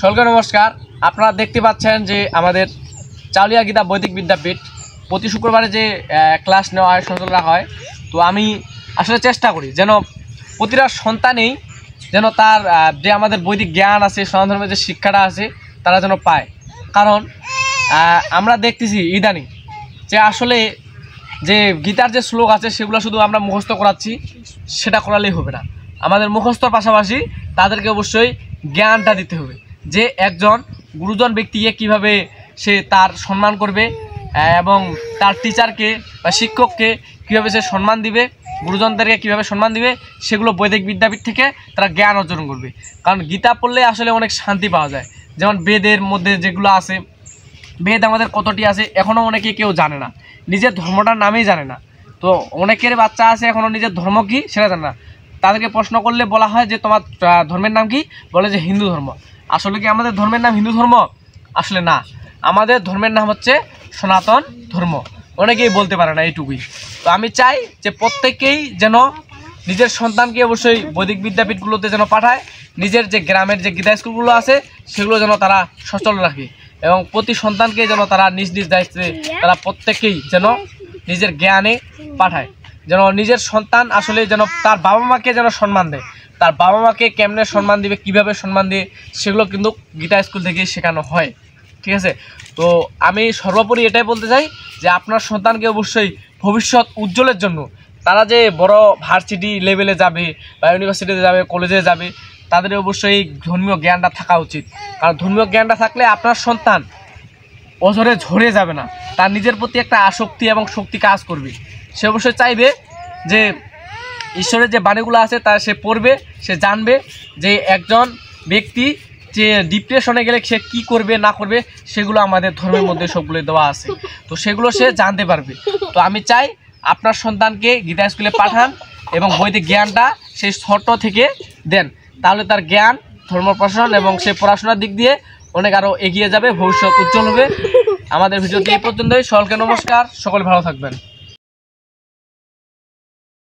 সকলকে নমস্কার। আপনারা দেখতে পাচ্ছেন যে আমাদের চাউলিয়া গীতা বৈদিক বিদ্যাপীঠ প্রতি শুক্রবারে যে ক্লাস নেওয়া হয়, সচল রাখা হয়। তো আমি আসলে চেষ্টা করি যেন প্রতিটা সন্তানেই যেন তার যে আমাদের বৈদিক জ্ঞান আছে, সনাতন ধর্মের যে শিক্ষাটা আছে তারা যেন পায়। কারণ আমরা দেখতেছি ইদানিং যে আসলে যে গীতার যে শ্লোক আছে সেগুলো শুধু আমরা মুখস্থ করাচ্ছি, সেটা করালেই হবে না। আমাদের মুখস্থর পাশাপাশি তাদেরকে অবশ্যই জ্ঞানটা দিতে হবে যে একজন গুরুজন ব্যক্তিকে কিভাবে সে তার সম্মান করবে এবং তার টিচারকে বা শিক্ষককে কীভাবে সে সম্মান দিবে, গুরুজনদেরকে কীভাবে সম্মান দিবে, সেগুলো বৈদিক বিদ্যাপীঠ থেকে তারা জ্ঞান অর্জন করবে। কারণ গীতা পড়লে আসলে অনেক শান্তি পাওয়া যায়। যেমন বেদের মধ্যে যেগুলো আছে, বেদ আমাদের কতটি আছে এখনও অনেকে কেউ জানে না, নিজের ধর্মটার নামেই জানে না। তো অনেকের বাচ্চা আছে এখনও নিজের ধর্ম কী সেটা জানে না। তাদেরকে প্রশ্ন করলে বলা হয় যে তোমার ধর্মের নাম কি, বলে যে হিন্দু ধর্ম। আসলে কি আমাদের ধর্মের নাম হিন্দু ধর্ম? আসলে না, আমাদের ধর্মের নাম হচ্ছে সনাতন ধর্ম। অনেকেই বলতে পারে না, এইটুকুই। তো আমি চাই যে প্রত্যেকেই যেন নিজের সন্তানকে অবশ্যই বৈদিক বিদ্যাপীঠগুলোতে যেন পাঠায়, নিজের যে গ্রামের যে গীতা স্কুলগুলো আছে সেগুলো যেন তারা সচল রাখে এবং প্রতি সন্তানকে যেন তারা নিজ নিজ দায়িত্বে তারা প্রত্যেকেই যেন নিজের জ্ঞানে পাঠায়, যেন নিজের সন্তান আসলে যেন তার বাবা মাকে যেন সম্মান দেয়। তার বাবা মাকে কেমনে সম্মান দিবে, কিভাবে সম্মান দিয়ে, সেগুলো কিন্তু গীতা স্কুল থেকে শেখানো হয়। ঠিক আছে? তো আমি সর্বোপরি এটাই বলতে চাই যে আপনার সন্তানকে অবশ্যই ভবিষ্যৎ উজ্জ্বলের জন্য তারা যে বড় ভার্সিটি লেভেলে যাবে বা ইউনিভার্সিটিতে যাবে, কলেজে যাবে, তাদের অবশ্যই ধর্মীয় জ্ঞানটা থাকা উচিত। কারণ ধর্মীয় জ্ঞানটা থাকলে আপনার সন্তান অঝরে ঝরে যাবে না, তার নিজের প্রতি একটা আসক্তি এবং শক্তি কাজ করবে। সে অবশ্যই চাইবে যে ঈশ্বরের যে বাণীগুলো আছে তা সে পড়বে, সে জানবে যে একজন ব্যক্তি যে ডিপ্রেশনে গেলে সে কী করবে না করবে সেগুলো আমাদের ধর্মের মধ্যে সবগুলো দেওয়া আছে। তো সেগুলো সে জানতে পারবে। তো আমি চাই আপনার সন্তানকে গীতা স্কুলে পাঠান এবং বৈদিক জ্ঞানটা সেই ছোট থেকে দেন, তাহলে তার জ্ঞান, ধর্ম প্রশাসন এবং সে পড়াশোনার দিক দিয়ে অনেক আরও এগিয়ে যাবে, ভবিষ্যৎ উজ্জ্বল হবে। আমাদের ভিডিওটি এই পর্যন্তই। সকলকে নমস্কার, সকলে ভালো থাকবেন।